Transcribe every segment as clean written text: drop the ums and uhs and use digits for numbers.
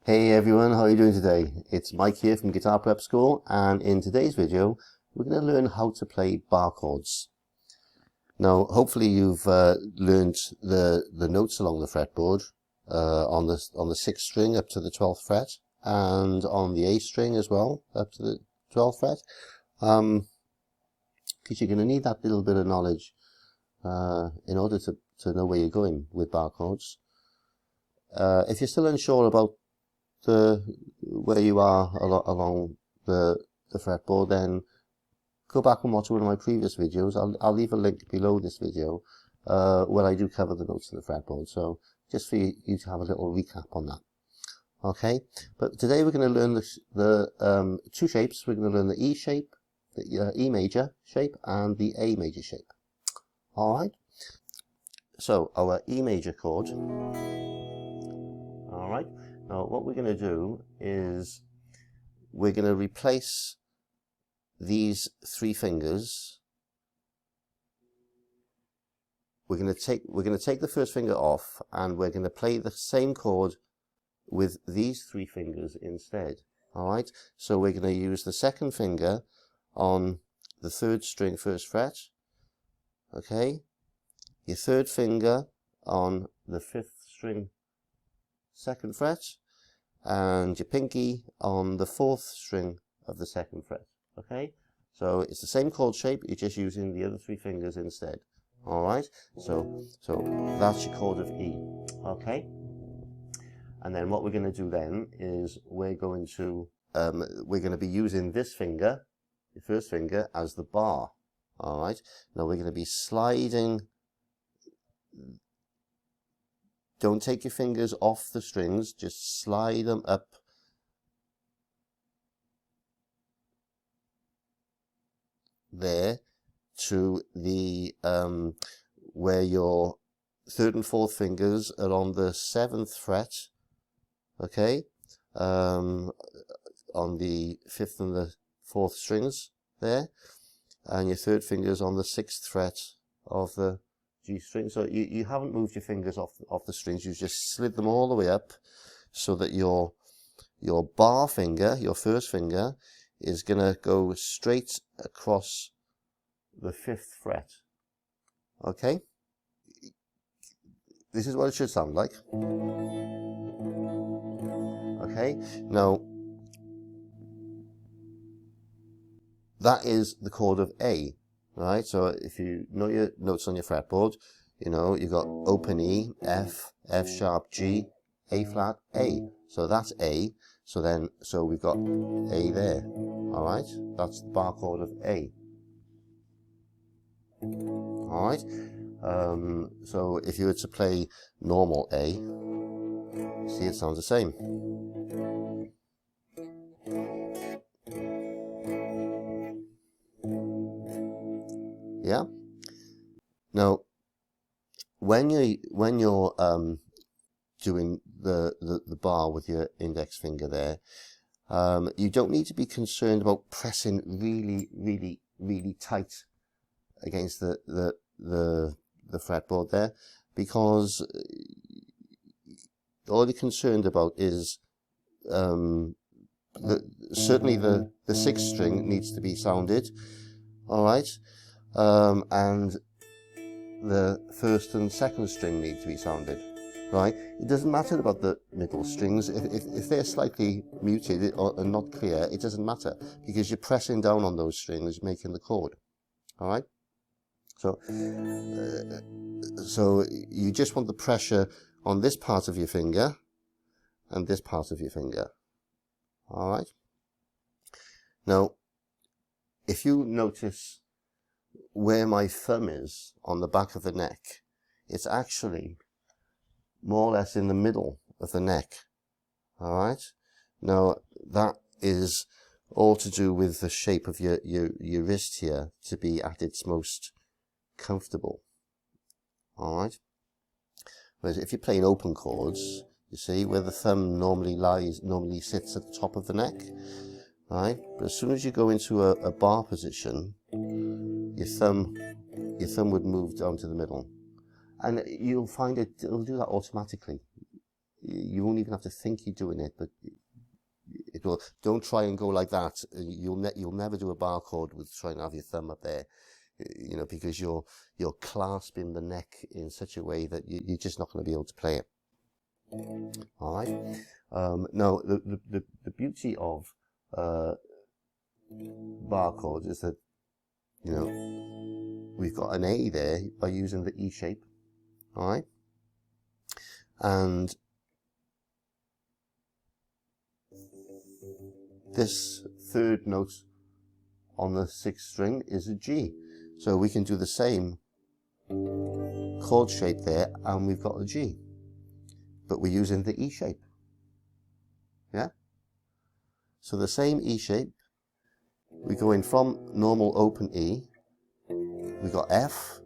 Hey everyone, how are you doing today? It's Mike here from Guitar Prep School, and in today's video we're going to learn how to play bar chords. Now hopefully you've learned the notes along the fretboard on the 6th string up to the 12th fret, and on the A string as well up to the 12th fret, because you're going to need that little bit of knowledge in order to know where you're going with bar chords. If you're still unsure about where you are along the fretboard, then go back and watch one of my previous videos. I'll leave a link below this video where I do cover the notes of the fretboard, so just for you to have a little recap on that. Okay, but today we're going to learn the two shapes. We're going to learn the E shape, the E major shape, and the A major shape. Alright, so our E major chord. Alright, now what we're going to do is we're going to replace these three fingers. We're going to take the first finger off, and we're going to play the same chord with these three fingers instead. Alright, so we're going to use the second finger on the 3rd string 1st fret. Okay, your 3rd finger on the 5th string 2nd fret, and your pinky on the 4th string of the 2nd fret. Okay, so it's the same chord shape, you're just using the other three fingers instead. Alright, so that's your chord of E. Okay, and then what we're going to do then is we're going to be using this finger, the 1st finger, as the bar. Alright, now we're going to be sliding. Don't take your fingers off the strings, just slide them up there to the where your 3rd and 4th fingers are on the 7th fret. Okay, on the 5th and the 4th strings there, and your 3rd fingers on the 6th fret of the G string. So you haven't moved your fingers off the strings, you've just slid them all the way up, so that your bar finger, your 1st finger, is going to go straight across the 5th fret. Okay, this is what it should sound like. Okay, now that is the chord of A. Right, so if you know your notes on your fretboard, you know you've got open E, F, F sharp, G, A flat, A. So that's A. So we've got A there. All right, that's the bar chord of A. All right. So if you were to play normal A, see, it sounds the same. Yeah. Now, when you're doing the bar with your index finger there, you don't need to be concerned about pressing really tight against the fretboard there, because all you're concerned about is certainly the 6th string needs to be sounded. All right. And the 1st and 2nd string need to be sounded, right? It doesn't matter about the middle strings. If they're slightly muted or not clear, it doesn't matter, because you're pressing down on those strings, making the chord. All right. So you just want the pressure on this part of your finger and this part of your finger. All right. Now, if you notice where my thumb is on the back of the neck, it's actually more or less in the middle of the neck. All right. Now that is all to do with the shape of your wrist here to be at its most comfortable. All right. Whereas if you're playing open chords, you see where the thumb normally sits at the top of the neck. Right, but as soon as you go into a bar position, your thumb would move down to the middle, and you'll find it'll do that automatically. you won't even have to think you're doing it, but it will. Don't try and go like that. You'll never do a bar chord with trying to have your thumb up there, you know, because you're clasping the neck in such a way that you're just not going to be able to play it. All right. Now the beauty of bar chords is that, you know, we've got an A there by using the E shape. All right. And this third note on the 6th string is a G. So we can do the same chord shape there, and we've got a G. But we're using the E shape. Yeah? So the same E shape, we go in from normal open E, we got F,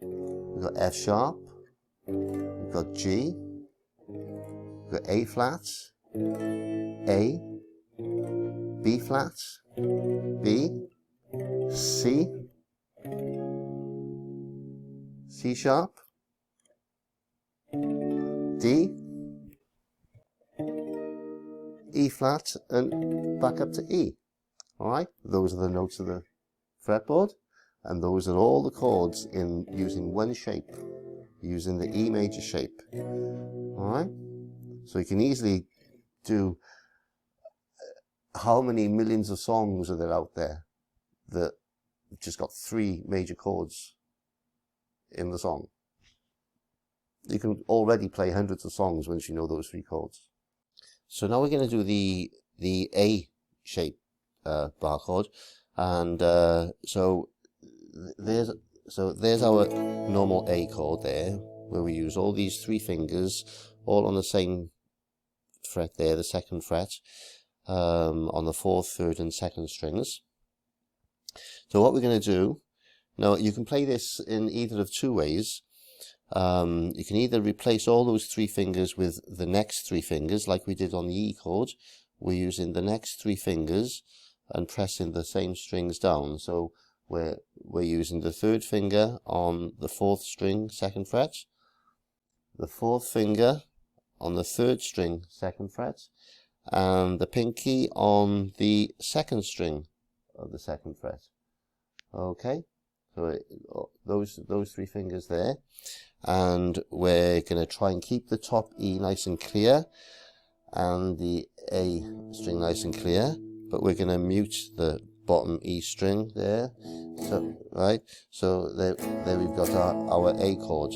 we got F sharp, we've got G, we've got A flat, A, B flat, B, C, C sharp, D, E flat, and back up to E. Alright, those are the notes of the fretboard, and those are all the chords in using one shape, using the E major shape. Alright, so you can easily do, how many millions of songs are there out there that just got 3 major chords in the song? You can already play hundreds of songs once you know those 3 chords. So now we're going to do the A shape bar chord, and so there's our normal A chord there, where we use all these 3 fingers all on the same fret there, the 2nd fret, on the 4th, 3rd and 2nd strings. So what we're going to do now, you can play this in either of 2 ways. You can either replace all those 3 fingers with the next 3 fingers, like we did on the E chord. We're using the next 3 fingers and pressing the same strings down. So we're using the 3rd finger on the 4th string, 2nd fret, the 4th finger on the 3rd string, 2nd fret, and the pinky on the 2nd string of the 2nd fret. Okay, so those 3 fingers there, and we're going to try and keep the top E nice and clear and the A string nice and clear, but we're going to mute the bottom E string there. So right, so there we've got our A chord.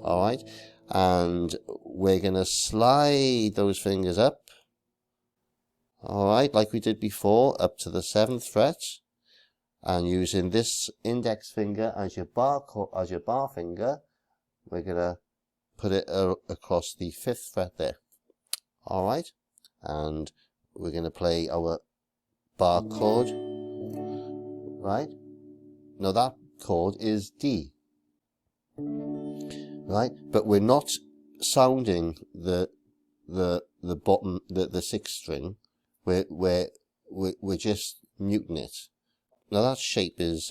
All right, and we're going to slide those fingers up. All right, like we did before, up to the 7th fret, and using this index finger as your bar finger, we're going to put it across the 5th fret there. All right, and we're going to play our bar chord. Right, now that chord is D. Right, but we're not sounding the bottom, the 6th string. We're just muting it. Now that shape is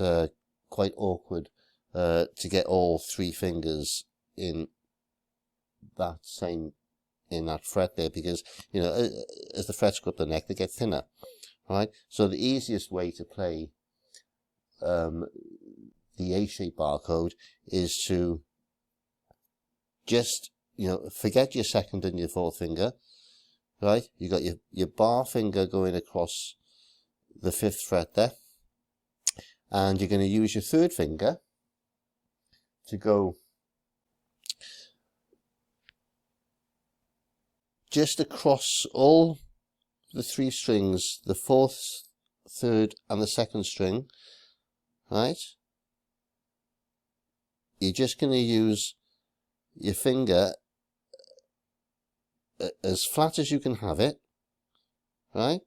quite awkward to get all 3 fingers in that fret there, because, you know, as the frets go up the neck, they get thinner. Right, so the easiest way to play the A-shape bar chord is to just, you know, forget your 2nd and your 4th finger. Right, you got your bar finger going across the 5th fret there, and you're going to use your 3rd finger to go just across all the 3 strings, the 4th, 3rd and the 2nd string. Right, you're just going to use your finger as flat as you can have it, right,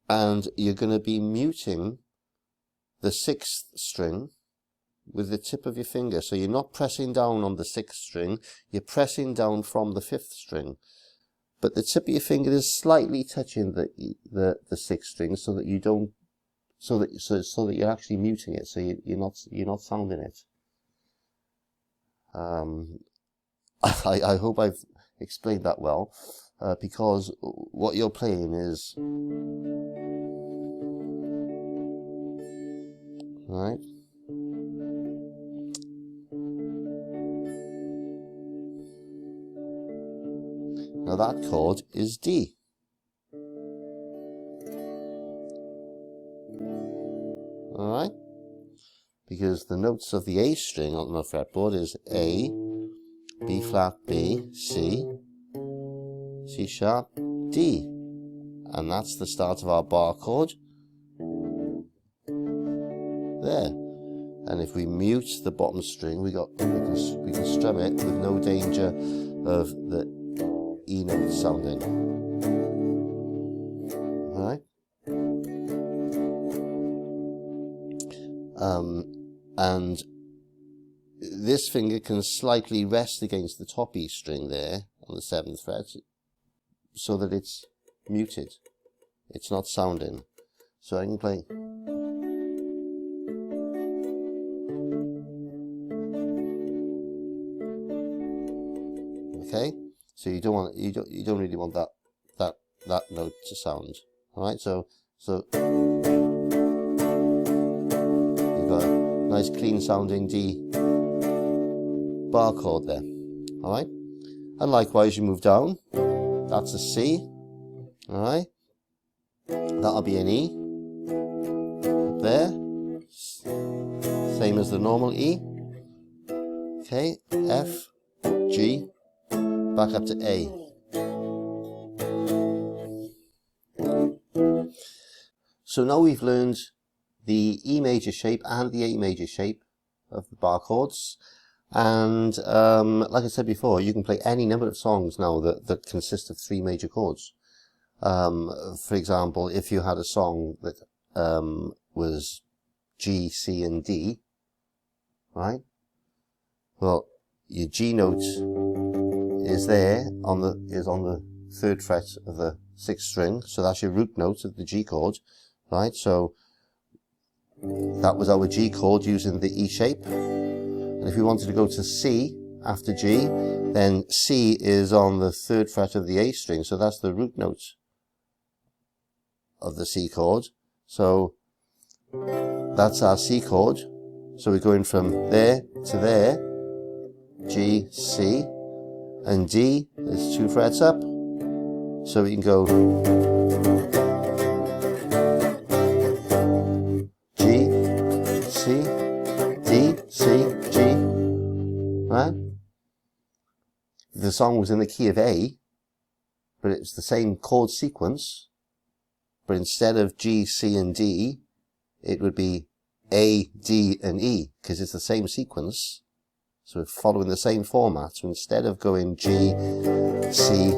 and you're going to be muting the 6th string with the tip of your finger. So you're not pressing down on the 6th string, you're pressing down from the 5th string, but the tip of your finger is slightly touching the 6th string, so that you don't, so that you're actually muting it, so you're not sounding it. I hope I've explained that well, because what you're playing is, right? Now that chord is D. Alright? Because the notes of the A string on the fretboard is A, B flat, B, C, C sharp, D. And that's the start of our bar chord. There. And if we mute the bottom string, we can strum it with no danger of the E note sounding. Alright? And this finger can slightly rest against the top E string there on the 7th fret so that it's muted. It's not sounding. So I can play. Okay? So you don't really want that note to sound. Alright, so you've got a nice clean sounding D bar chord there. Alright? And likewise you move down. That's a C. Alright? That'll be an E. Up there. Same as the normal E. Okay, F, G, back up to A. So now we've learned the E major shape and the A major shape of the bar chords. And like I said before, you can play any number of songs now that consist of 3 major chords. For example, if you had a song that was G, C, and D, right? Well, your G note is there on the 3rd fret of the 6th string, so that's your root note of the G chord, right? So that was our G chord using the E shape. And if we wanted to go to C after G, then C is on the 3rd fret of the A string, so that's the root note of the C chord. So that's our C chord. So we're going from there to there, G, C, and D is 2 frets up. So we can go G, C, D, C, G, right? The song was in the key of A, but it's the same chord sequence, but instead of G, C, and D, it would be A, D, and E, because it's the same sequence. So we're following the same format. So instead of going G, C,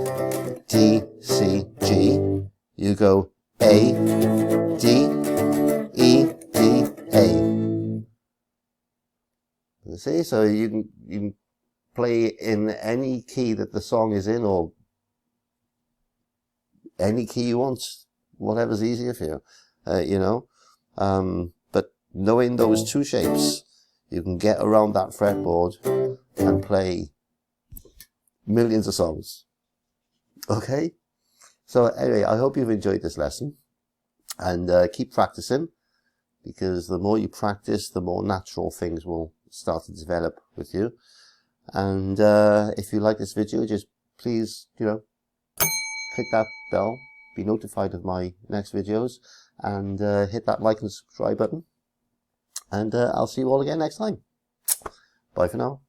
D, C, G, you go A, D, E, D, A. You see, so you can play in any key that the song is in, or any key you want, whatever's easier for you, you know. But knowing those 2 shapes, you can get around that fretboard and play millions of songs. Okay? So anyway, I hope you've enjoyed this lesson, and keep practicing, because the more you practice, the more natural things will start to develop with you. And if you like this video, just please, you know, click that bell, be notified of my next videos, and hit that like and subscribe button. And I'll see you all again next time. Bye for now.